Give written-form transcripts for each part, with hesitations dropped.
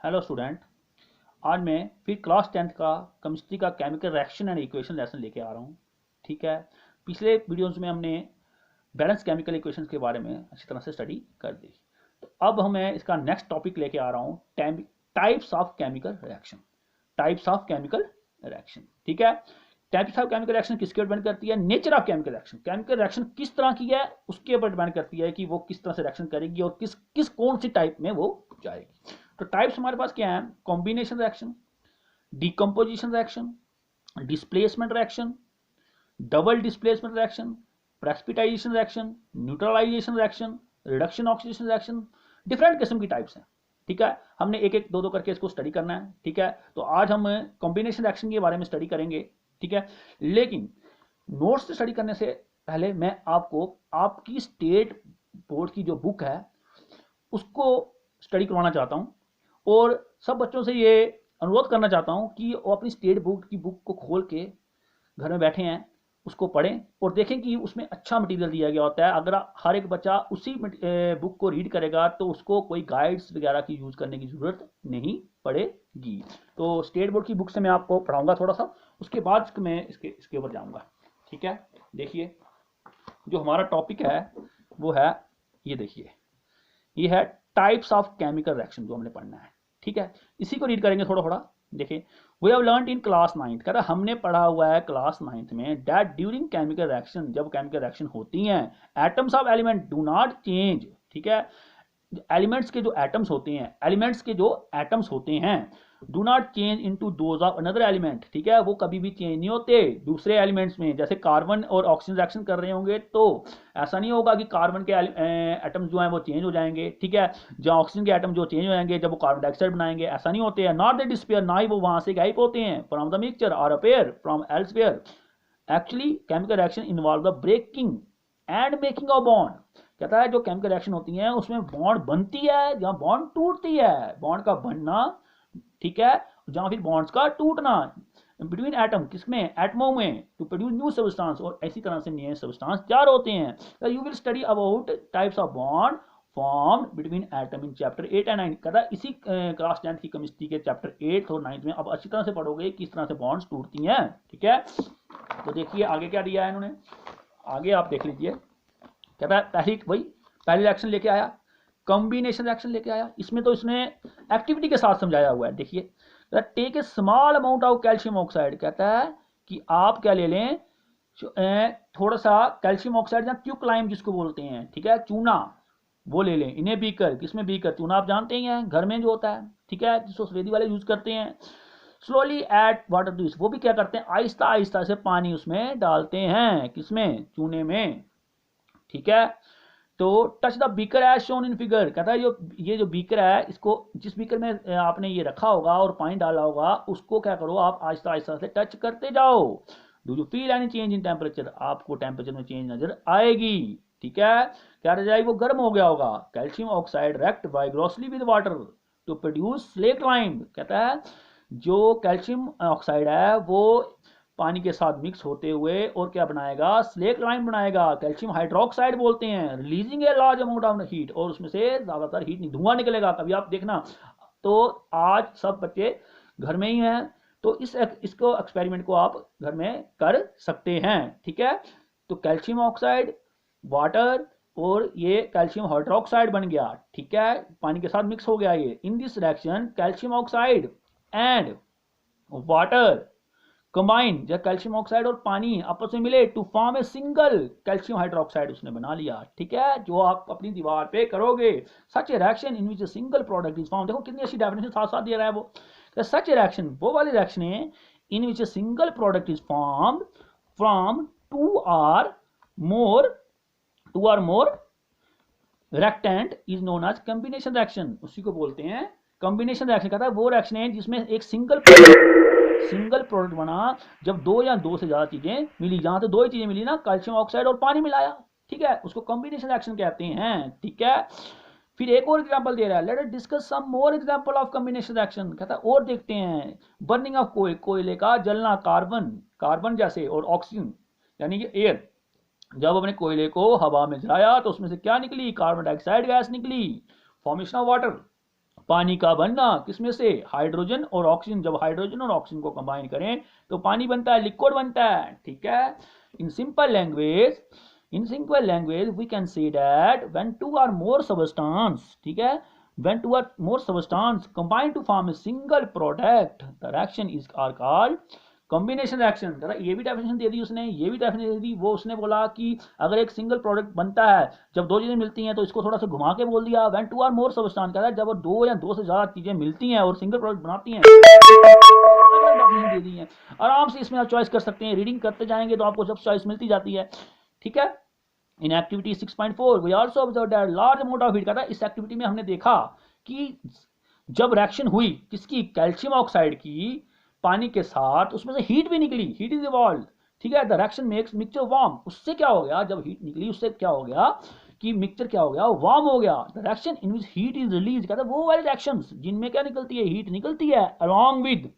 Hello student. आज मैं फिर क्लास 10th का केमिस्ट्री का chemical reaction and equation lesson लेके आ रहा हूँ। ठीक है। पिछले वीडियोस में हमने बैलेंस केमिकल इक्वेशंस के बारे में अच्छी तरह से स्टडी कर दी। तो अब मैं इसका नेक्स्ट टॉपिक लेके आ रहा हूँ, types of chemical reaction. Types of chemical reaction. ठीक है। टाइप्स ऑफ केमिकल रिएक्शन किसके ऊपर डिपेंड करती है? Nature of chemical reaction. Chemical reaction किस तरह की है उसके ऊपर डिपेंड करती है कि वो किस तरह से रिएक्शन करेगी और किस किस कौन सी टाइप में वो जाएगी। तो टाइप्स हमारे पास क्या है? Combination reaction, decomposition reaction, displacement reaction, double displacement reaction, precipitation reaction, neutralisation reaction, reduction oxidation reaction. Different किस्म की टाइप्स हैं। ठीक है। हमने एक एक दो दो करके इसको स्टडी करना है। ठीक है। तो आज हम कॉम्बिनेशन रिएक्शन के बारे में स्टडी करेंगे। ठीक है। लेकिन नोट्स स्टडी करने से पहले मैं आपको आपकी स्टेट बोर्ड की जो बुक है उसको स्टडी करवाना चाहता हूँ और सब बच्चों से ये अनुरोध करना चाहता हूँ कि वो अपनी स्टेट बोर्ड की बुक को खोल के घर में बैठे हैं उसको पढ़ें और देखें कि उसमें अच्छा मटेरियल दिया गया होता है। अगर हर एक बच्चा उसी बुक को रीड करेगा तो उसको कोई गाइड्स वगैरह की यूज़ करने की ज़रूरत नहीं पड़ेगी। तो स्टेट बोर्ड की बुक से मैं आपको पढ़ाऊंगा थोड़ा सा, उसके बाद मैं इसके ऊपर जाऊंगा। ठीक है। देखिए जो हमारा टॉपिक है वो है, ये देखिए, ये है टाइप्स ऑफ केमिकल रिएक्शन जो हमने पढ़ना है। ठीक है। इसी को रीड करेंगे थोड़ा थोड़ा। देखिए, we have learned in class 9th, कहता है हमने पढ़ा हुआ है क्लास 9th में, दैट ड्यूरिंग केमिकल रिएक्शन, जब केमिकल रिएक्शन होती हैं, atoms of element do not change. ठीक है। एलिमेंट्स के जो एटम्स होते हैं, एलिमेंट्स के जो एटम्स होते हैं, do not change into those of another element. ठीक है। वो कभी भी चेंज नहीं होते दूसरे एलिमेंट्स में। जैसे कार्बन और ऑक्सीजन रिएक्शन कर रहे होंगे तो ऐसा नहीं होगा कि कार्बन के एटम्स जो हैं वो चेंज हो जाएंगे। ठीक है। जहाँ ऑक्सीजन के एटम जो चेंज हो जाएंगे जब वो कार्बन डाइऑक्साइड बनाएंगे, ऐसा नहीं होते हैं। नॉट दे डिस्पेयर, ना ही वो वहां से गायब होते हैं फ्रॉम द मिक्सचर और appear from elsewhere. Actually chemical reaction involve the breaking and making of bond. कहता है जो केमिकल रिएक्शन होती है उसमें बॉन्ड बनती है, जहां बॉन्ड टूटती है, बॉन्ड का बनना। ठीक है। जहां फिर बॉन्ड्स का टूटना बिटवीन एटम, किसमें? एटमों में, टू प्रोड्यूस न्यू सब्सटेंस, और इसी तरह से नए सब्सटेंस तैयार होते हैं। You will study about types of bond form between atom in chapter 8 and 9। कहता है इसी क्लास 10th की केमिस्ट्री के चैप्टर 8 और 9 में अब अच्छी तरह से पढ़ोगे किस तरह से बॉन्ड्स टूटती हैं। ठीक है। तो देखिए आगे क्या दिया है इन्होंने, आगे आप देख लीजिए। कहता है पहली रिएक्शन लेके आया, कॉम्बिनेशन रिएक्शन लेके आया। इसमें तो इसने एक्टिविटी के साथ समझाया हुआ है। देखिए, take a small amount of calcium oxide. कहता है कि आप क्या ले लें, थोड़ा सा कैल्शियम ऑक्साइड या क्यूक्लाइम जिसको बोलते हैं, ठीक है, चूना, वो ले लें। इन्हें बीकर, किसमें बीकर? चूना आप जानते ही हैं घर में जो होता है। ठीक है। जिसको सफेदी वाले यूज करते हैं। Slowly add water to it, वो भी क्या करते हैं, आहिस्ता आहिस्ता से पानी उसमें डालते हैं, किसमें? चूने में। ठीक है। तो touch the beaker as shown in figure. कहता है ये जो बीकर है, इसको जिस बीकर में आपने ये रखा होगा और पानी डाला होगा उसको क्या करो, आप आहिस्ता आहिस्ता से टच करते जाओ। Do you feel any change in temperature? आपको टेम्परेचर में चेंज नजर आएगी। ठीक है। क्या रह जाएगी? वो गर्म हो गया होगा। Calcium oxide react vigorously with water to produce slaked lime. कहता है जो कैल्शियम ऑक्साइड है वो पानी के साथ मिक्स होते हुए और क्या बनाएगा? स्लेक्लाइम बनाएगा। कैल्शियम हाइड्रोक्साइड बोलते हैं। Releasing a large amount of heat, और उसमें से ज्यादातर हीट, धुआं निकलेगा। कभी आप देखना, तो आज सब बच्चे घर में ही हैं तो इसको एक्सपेरिमेंट को आप घर में कर सकते हैं। ठीक है। तो कैल्शियम ऑक्साइड, वाटर, और ये कैल्शियम हाइड्रोक्साइड बन गया। ठीक है। पानी के साथ मिक्स हो गया ये। In this reaction calcium oxide and water combine, जब कैल्शियम ऑक्साइड और पानी आपस में मिले to form a single calcium hydroxide, उसने बना लिया। ठीक है। जो आप अपनी दीवार पे करोगे, such a reaction in which a single product is form. देखो कितनी अच्छी डेफिनेशन साथ साथ दे रहा है वो। सच ए रिएक्शन, वो वाली रिएक्शन है, in which a single product is form from two or more reactant is known as combination reaction. उसी को बोलते हैं कॉम्बिनेशन रिएक्शन। कहता है वो रिएक्शन है जिसमें एक सिंगल प्रोडक्ट बना जब दो या दो से ज्यादा चीजें मिली। जहां से दो ही चीजें मिली ना, कैल्शियम ऑक्साइड और पानी मिलाया। ठीक है। उसको कॉम्बिनेशन रिएक्शन कहते हैं। ठीक है। फिर एक और एग्जांपल दे रहा है, let us discuss some more example of combination reaction. कहता है और देखते हैं। बर्निंग ऑफ कोयले का जलना, कार्बन जैसे, और ऑक्सीजन यानी कि एयर। जब अपने कोयले को हवा में जलाया तो उसमें से क्या निकली? कार्बन डाइऑक्साइड गैस निकली। फॉर्मेशन ऑफ वाटर, पानी का बनना किसमें से, हाइड्रोजन और ऑक्सीजन, जब हाइड्रोजन और ऑक्सीजन को कंबाइन करें तो पानी बनता है, लिक्विड बनता है, ठीक है। In simple language we can say that when two or more substance, ठीक है, when two or more substance combine to form a single product, the reaction is are called combination reaction. ये भी definition दे दी उसने, ये भी definition दे दी। वो उसने बोला कि अगर एक सिंगल प्रोडक्ट बनता है, जब दो चीजें मिलती हैं, तो इसको थोड़ा सा घुमा के बोल दिया when two or more substance, कहता है जब दो या दो से ज्यादा चीजें मिलती हैं और सिंगल प्रोडक्ट बनाती हैं। दे दी है, आराम से इसमें आप चॉइस कर सकते हैं, रीडिंग करते जाएंगे तो आपको सब चॉइस मिलती जाती है, ठीक है। In activity 6.4 we also observe that large amount of heat, कहता है इस एक्टिविटी में हमने देखा कि जब रिएक्शन हुई किसकी, कैल्शियम ऑक्साइड की पानी के साथ, उसमें से हीट भी निकली, हीट इज इवॉल्व, ठीक है। The reaction makes mixture warm, उससे क्या हो गया, जब हीट निकली उससे क्या हो गया कि मिक्सचर क्या हो गया, वार्म हो गया। The reaction in which heat is release, कहता है वो वाली रिएक्शंस जिनमें क्या निकलती है, हीट निकलती है, अलोंग विद,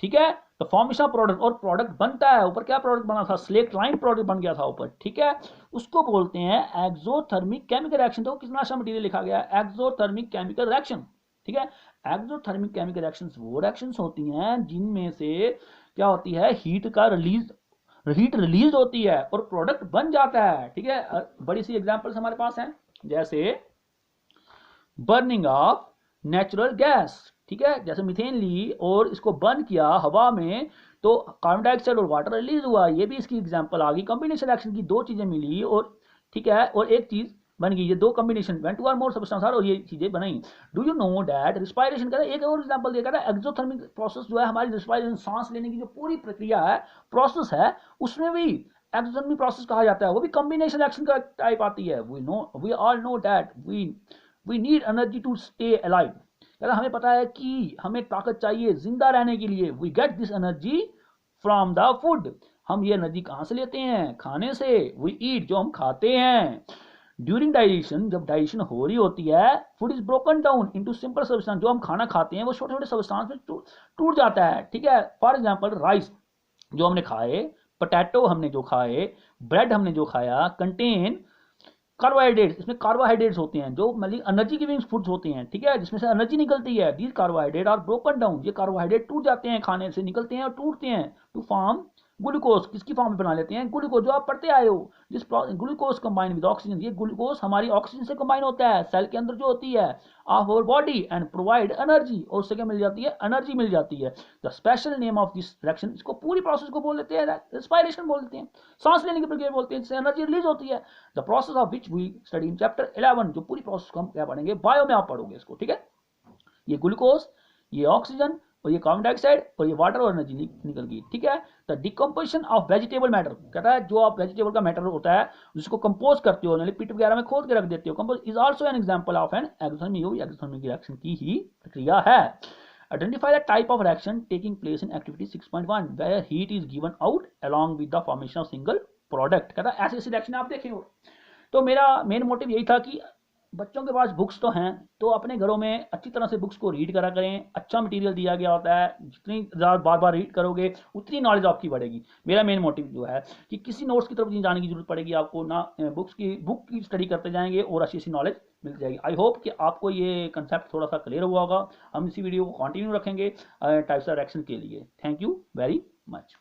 ठीक है, तो फॉर्मेशन ऑफ प्रोडक्ट, और प्रोडक्ट बनता है, ऊपर क्या प्रोडक्ट बना था, स्लेक्ट लाइन प्रोडक्ट बन गया था ऊपर, ठीक है। उसको बोलते हैं एक्सोथर्मिक केमिकल रिएक्शन। तो कितना अच्छा मटेरियल लिखा गया है, एक्सोथर्मिक केमिकल रिएक्शन, ठीक है। एक्सोथर्मिक केमिकल रिएक्शंस वो रिएक्शंस होती हैं जिनमें से क्या होती है, हीट रिलीज होती है और प्रोडक्ट बन जाता है, ठीक है। बड़ी सी एग्जांपल्स हमारे पास हैं, जैसे बर्निंग ऑफ नेचुरल गैस, ठीक है, जैसे मीथेन ली और इसको बर्न किया हवा में तो कार्बन डाइऑक्साइड और वाटर रिलीज हुआ, ये भी इसकी एग्जांपल आ गई। कॉम्बिनेशन रिएक्शन की दो चीजें मिली और ठीक है, और एक चीज बन गई, ये दो combination when two or more substance और ये चीजें बनाई। Do you know that respiration, का एक और एग्जांपल देखा था, एक्सोथर्मिक प्रोसेस जो है हमारी रिस्पायरेशन, सांस लेने की जो पूरी प्रक्रिया है, प्रोसेस है, उसमें भी एक्सोथर्मिक प्रोसेस कहा जाता है, वो भी कॉम्बिनेशन रिएक्शन का टाइप आती है। We all know that we need energy to stay alive, कहता हमें पता है कि हमें ताकत चाहिए जिंदा रहने के लिए। We get this energy from the food, हम ये एनर्जी कहां से लेते हैं, खाने से। वी ईट, जो हम खाते हैं। ड्यूरिंग डाइजेशन, जब डाइजेशन हो रही होती है, food is broken down into simple substance, जो हम खाना खाते हैं वो छोटे छोटे सब्सटेंस में टूट जाता है, ठीक है। फॉर एग्जाम्पल राइस जो हमने खाए, पोटैटो हमने जो खाए, ब्रेड हमने जो खाया, कंटेन कार्बोहाइड्रेट्स, इसमें कार्बोहाइड्रेट्स होते हैं जो मतलब एनर्जी गिविंग फूड्स होते हैं, ठीक है, जिसमें से एनर्जी निकलती है। These carbohydrate are broken down, ये कार्बोहाइड्रेट टूट जाते हैं, खाने से निकलते हैं और टूटते हैं, टू फॉर्म ग्लूकोज, किसकी फॉर्म में बना लेते हैं, ग्लूकोज, जो आप पढ़ते आए हो, जिस ग्लूकोज कंबाइन विद ऑक्सीजन, ये ग्लूकोज हमारी ऑक्सीजन से कंबाइन होता है सेल के अंदर जो होती है of our body and provide energy, और उससे क्या मिल जाती है, एनर्जी मिल जाती है। The special name of this reaction, इसको पूरी प्रोसेस को बोल देते हैं रेस्पिरेशन बोल देते हैं, सांस लेने की प्रक्रिया बोलते हैं, जिससे एनर्जी रिलीज होती है। The process of which we study in chapter 11, जो पूरी प्रोसेस को हम क्या पढ़ेंगे, बायो में आप पढ़ोगे इसको, ठीक है। ये ग्लूकोज, ये ऑक्सीजन और ये कार्बन डाइऑक्साइड और ये वाटर और एनर्जी निकल गई, ठीक है। The decomposition of vegetable matter, कहता है जो आप वेजिटेबल का मैटर होता है जिसको कंपोज करते हो, यानी पिट वगैरह में खोद के रख देते हो, compose is also an example of an exothermic, ये एक्सोथर्मिक रिएक्शन की ही प्रक्रिया है। Identify the type of reaction taking place in activity 6.1 where heat is given out along with the formation of single product, कहता है ऐसे ऐसे reaction आप देखे हो। तो मेरा मेन मोटिव यही था कि बच्चों के पास बुक्स तो हैं, तो अपने घरों में अच्छी तरह से बुक्स को रीड करा करें, अच्छा मटेरियल दिया गया होता है, जितनी बार बार रीड करोगे उतनी नॉलेज आपकी बढ़ेगी। मेरा मेन मोटिव जो है कि किसी नोट्स की तरफ नहीं जाने की जरूरत पड़ेगी आपको, ना बुक की स्टडी करते जाएंगे और अच्छी अच्छी नॉलेज मिल जाएगी। आई होप कि आपको ये कंसेप्ट थोड़ा सा क्लियर हुआ होगा। हम इसी वीडियो को कंटिन्यू रखेंगे टाइप्स ऑफ रिएक्शन के लिए। Thank you very much.